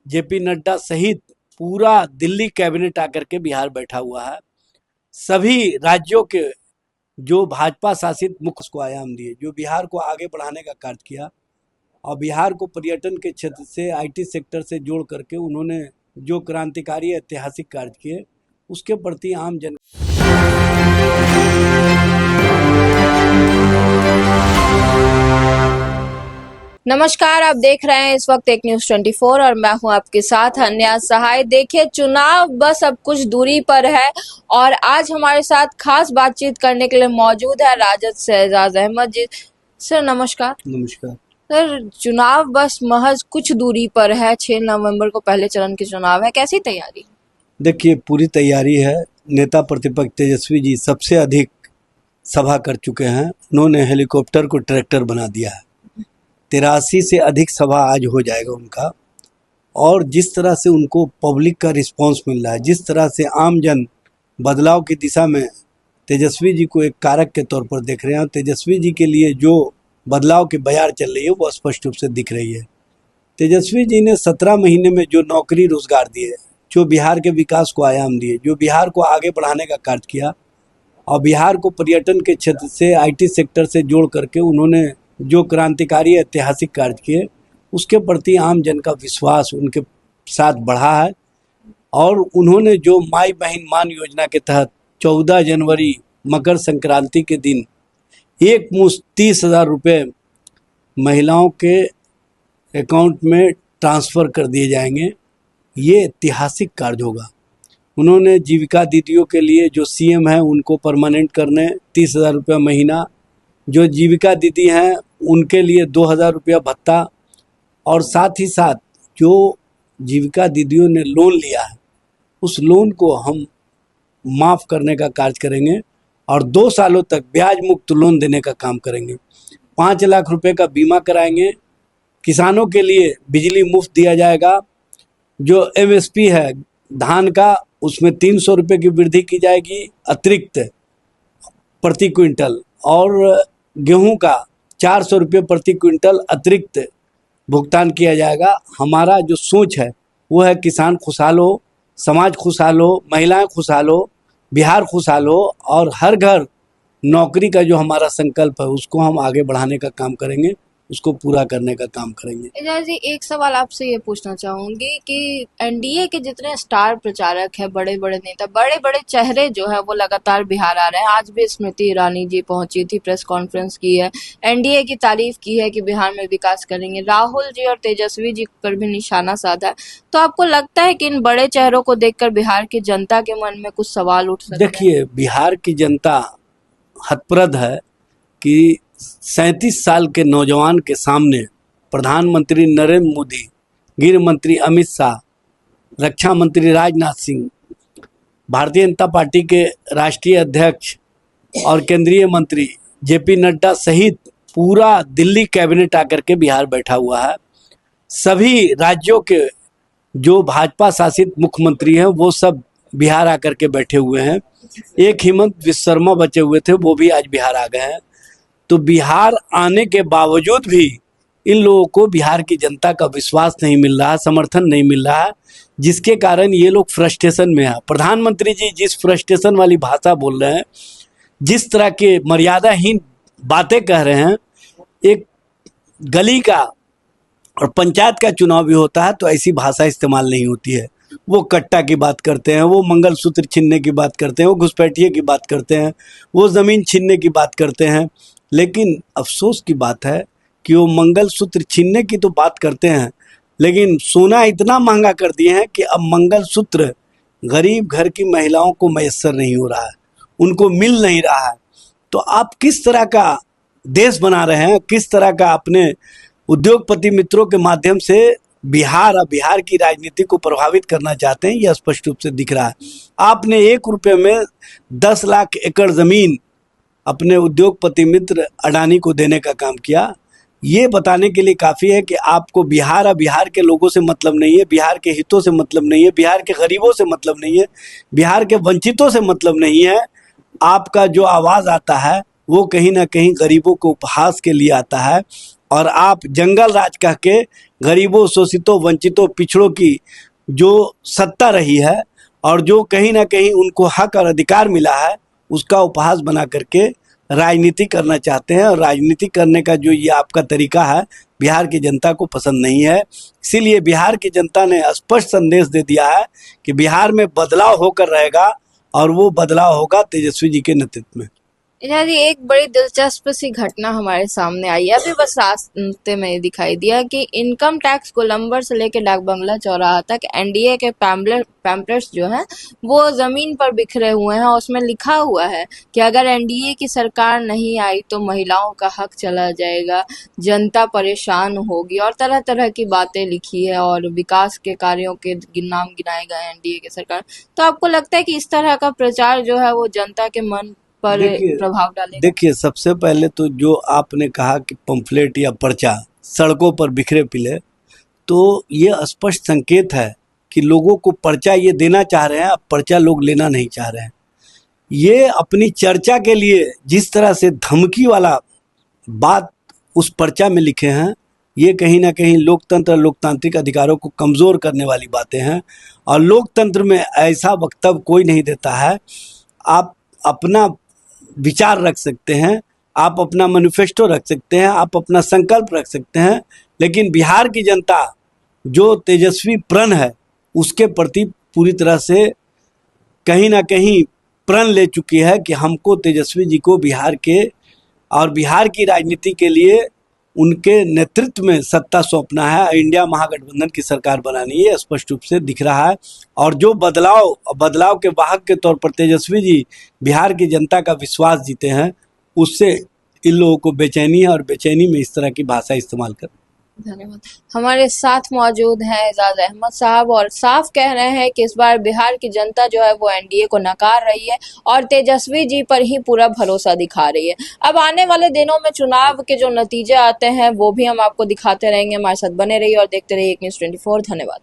JP Nadda सहित पूरा Delhi cabinet आकर के बिहार बैठा हुआ है। सभी राज्यों के जो भाजपा शासित मुख्य को आयाम दिए, जो बिहार को आगे बढ़ाने का कार्य किया और बिहार को पर्यटन के क्षेत्र से, आईटी सेक्टर से जोड़ करके उन्होंने जो क्रांतिकारी ऐतिहासिक कार्य किए, उसके प्रति आम जन नमस्कार, आप देख रहे हैं इस वक्त एक न्यूज 24 और मैं हूं आपके साथ अन्या सहाय। देखिए, चुनाव बस अब कुछ दूरी पर है और आज हमारे साथ खास बातचीत करने के लिए मौजूद है राजद से एजाज अहमद जी। सर नमस्कार। नमस्कार सर, चुनाव बस महज कुछ दूरी पर है, 6 नवंबर को पहले चरण के चुनाव है, कैसी तैयारी? देखिए, पूरी तैयारी है। नेता प्रतिपक्ष तेजस्वी जी सबसे अधिक सभा कर चुके हैं। उन्होंने हेलीकॉप्टर को ट्रैक्टर बना दिया है। 83 से अधिक सभा आज हो जाएगा उनका। और जिस तरह से उनको पब्लिक का रिस्पांस मिल रहा है, जिस तरह से आम जन बदलाव की दिशा में तेजस्वी जी को एक कारक के तौर पर देख रहे हैं, तेजस्वी जी के लिए जो बदलाव की बयार चल रही है वो स्पष्ट रूप से दिख रही है। तेजस्वी जी ने 17 महीने में जो नौकरी रोजगार दिए, जो बिहार के विकास को आयाम दिए, जो बिहार को आगे बढ़ाने का कार्य किया और बिहार को पर्यटन के क्षेत्र से, आईटी सेक्टर से जोड़ करके उन्होंने जो क्रांतिकारी ऐतिहासिक कार्य किए, उसके प्रति आम जन का विश्वास उनके साथ बढ़ा है। और उन्होंने जो माई बहन मान योजना के तहत 14 जनवरी मकर संक्रांति के दिन एक मुश्त 30,000 रुपये महिलाओं के अकाउंट में ट्रांसफ़र कर दिए जाएंगे, ये ऐतिहासिक कार्य होगा। उन्होंने जीविका दीदियों के लिए जो सीएम है उनको परमानेंट करने 30,000 रुपये महीना, जो जीविका दीदी हैं उनके लिए 2,000 रुपया भत्ता, और साथ ही साथ जो जीविका दीदियों ने लोन लिया है उस लोन को हम माफ़ करने का कार्य करेंगे और 2 सालों तक ब्याज मुक्त लोन देने का काम करेंगे। 5 लाख रुपए का बीमा कराएंगे। किसानों के लिए बिजली मुफ्त दिया जाएगा। जो एमएसपी है धान का, उसमें 300 रुपये की वृद्धि की जाएगी अतिरिक्त प्रति क्विंटल, और गेहूं का 400 रुपये प्रति क्विंटल अतिरिक्त भुगतान किया जाएगा। हमारा जो सोच है वो है किसान खुशहाल हो, समाज खुशहाल हो, महिलाएं खुशहाल हो, बिहार खुशहाल हो, और हर घर नौकरी का जो हमारा संकल्प है उसको हम आगे बढ़ाने का काम करेंगे, उसको पूरा करने का काम करेंगे। एजाज जी, एक सवाल आपसे ये पूछना चाहूंगी कि एनडीए के जितने स्टार प्रचारक हैं, बड़े बड़े नेता, बड़े बड़े चेहरे जो है वो लगातार बिहार आ रहे हैं। आज भी स्मृति ईरानी जी पहुंची थी, प्रेस कॉन्फ्रेंस की है, एनडीए की तारीफ की है कि बिहार में विकास करेंगे। राहुल जी और तेजस्वी जी पर भी निशाना साधा। तो आपको लगता है कि इन बड़े चेहरों को देखकर बिहार की जनता के मन में कुछ सवाल उठ सकते हैं? देखिए, बिहार की जनता हतप्रद है कि 37 साल के नौजवान के सामने प्रधानमंत्री नरेंद्र मोदी, गृह मंत्री अमित शाह, रक्षा मंत्री राजनाथ सिंह, भारतीय जनता पार्टी के राष्ट्रीय अध्यक्ष और केंद्रीय मंत्री जेपी नड्डा सहित पूरा दिल्ली कैबिनेट आकर के बिहार बैठा हुआ है। सभी राज्यों के जो भाजपा शासित मुख्यमंत्री हैं वो सब बिहार आकर के बैठे हुए हैं। एक हिमंत विश्व शर्मा बचे हुए थे, वो भी आज बिहार आ गए हैं। तो बिहार आने के बावजूद भी इन लोगों को बिहार की जनता का विश्वास नहीं मिल रहा, समर्थन नहीं मिल रहा है, जिसके कारण ये लोग फ्रस्ट्रेशन में है। प्रधानमंत्री जी जिस फ्रस्ट्रेशन वाली भाषा बोल रहे हैं, जिस तरह के मर्यादाहीन बातें कह रहे हैं, एक गली का और पंचायत का चुनाव भी होता है तो ऐसी भाषा इस्तेमाल नहीं होती है। वो कट्टा की बात करते हैं, वो मंगलसूत्र छीनने की बात करते हैं, वो घुसपैठिए की बात करते हैं, वो ज़मीन छीनने की बात करते हैं। लेकिन अफसोस की बात है कि वो मंगलसूत्र छीनने की तो बात करते हैं, लेकिन सोना इतना महंगा कर दिए हैं कि अब मंगलसूत्र गरीब घर की महिलाओं को मैसर नहीं हो रहा है, उनको मिल नहीं रहा है। तो आप किस तरह का देश बना रहे हैं, किस तरह का अपने उद्योगपति मित्रों के माध्यम से बिहार और बिहार की राजनीति को प्रभावित करना चाहते हैं, यह स्पष्ट रूप से दिख रहा है। आपने 1 रुपये में 10 लाख एकड़ ज़मीन अपने उद्योगपति मित्र अडानी को देने का काम किया। ये बताने के लिए काफ़ी है कि आपको बिहार और बिहार के लोगों से मतलब नहीं है, बिहार के हितों से मतलब नहीं है, बिहार के गरीबों से मतलब नहीं है, बिहार के वंचितों से मतलब नहीं है। आपका जो आवाज़ आता है वो कहीं ना कहीं गरीबों को उपहास के लिए आता है। और आप जंगल राज कह के गरीबों, शोषितों, वंचितों, पिछड़ों की जो सत्ता रही है और जो कहीं ना कहीं उनको हक और अधिकार मिला है, उसका उपहास बना करके राजनीति करना चाहते हैं। और राजनीति करने का जो ये आपका तरीका है, बिहार की जनता को पसंद नहीं है। इसीलिए बिहार की जनता ने स्पष्ट संदेश दे दिया है कि बिहार में बदलाव होकर रहेगा और वो बदलाव होगा तेजस्वी जी के नेतृत्व में। यानी एक बड़ी दिलचस्प सी घटना हमारे सामने आई है, अभी बस रास्ते में दिखाई दिया कि इनकम टैक्स गोलंबर से लेकर डाक बंगला चौराहा तक एनडीए के पैम्पलेट्स जो हैं वो जमीन पर बिखरे हुए हैं। और उसमें लिखा हुआ है कि अगर एनडीए की सरकार नहीं आई तो महिलाओं का हक चला जाएगा, जनता परेशान होगी, और तरह तरह की बातें लिखी है और विकास के कार्यों के नाम गिनाए गए एनडीए की सरकार। तो आपको लगता है कि इस तरह का प्रचार जो है वो जनता के मन पर प्रभाव डालेगा? देखिए, सबसे पहले तो जो आपने कहा कि पंफलेट या पर्चा सड़कों पर बिखरे पिले, तो ये स्पष्ट संकेत है कि लोगों को पर्चा ये देना चाह रहे हैं, अब पर्चा लोग लेना नहीं चाह रहे हैं। ये अपनी चर्चा के लिए जिस तरह से धमकी वाला बात उस पर्चा में लिखे हैं, ये कहीं ना कहीं लोकतंत्र, लोकतांत्रिक अधिकारों को कमज़ोर करने वाली बातें हैं। और लोकतंत्र में ऐसा वक्तव्य कोई नहीं देता है। आप अपना विचार रख सकते हैं, आप अपना मैनिफेस्टो रख सकते हैं, आप अपना संकल्प रख सकते हैं, लेकिन बिहार की जनता जो तेजस्वी प्रण है उसके प्रति पूरी तरह से कहीं ना कहीं प्रण ले चुकी है कि हमको तेजस्वी जी को बिहार के और बिहार की राजनीति के लिए उनके नेतृत्व में सत्ता सौंपना है, इंडिया महागठबंधन की सरकार बनानी है, स्पष्ट रूप से दिख रहा है। और जो बदलाव के वाहक के तौर पर तेजस्वी जी बिहार की जनता का विश्वास जीते हैं, उससे इन लोगों को बेचैनी है और बेचैनी में इस तरह की भाषा इस्तेमाल कर। धन्यवाद। हमारे साथ मौजूद हैं एजाज अहमद साहब और साफ कह रहे हैं कि इस बार बिहार की जनता जो है वो एनडीए को नकार रही है और तेजस्वी जी पर ही पूरा भरोसा दिखा रही है। अब आने वाले दिनों में चुनाव के जो नतीजे आते हैं वो भी हम आपको दिखाते रहेंगे। हमारे साथ बने रहिए और देखते रहिए एक न्यूज़ 24। धन्यवाद।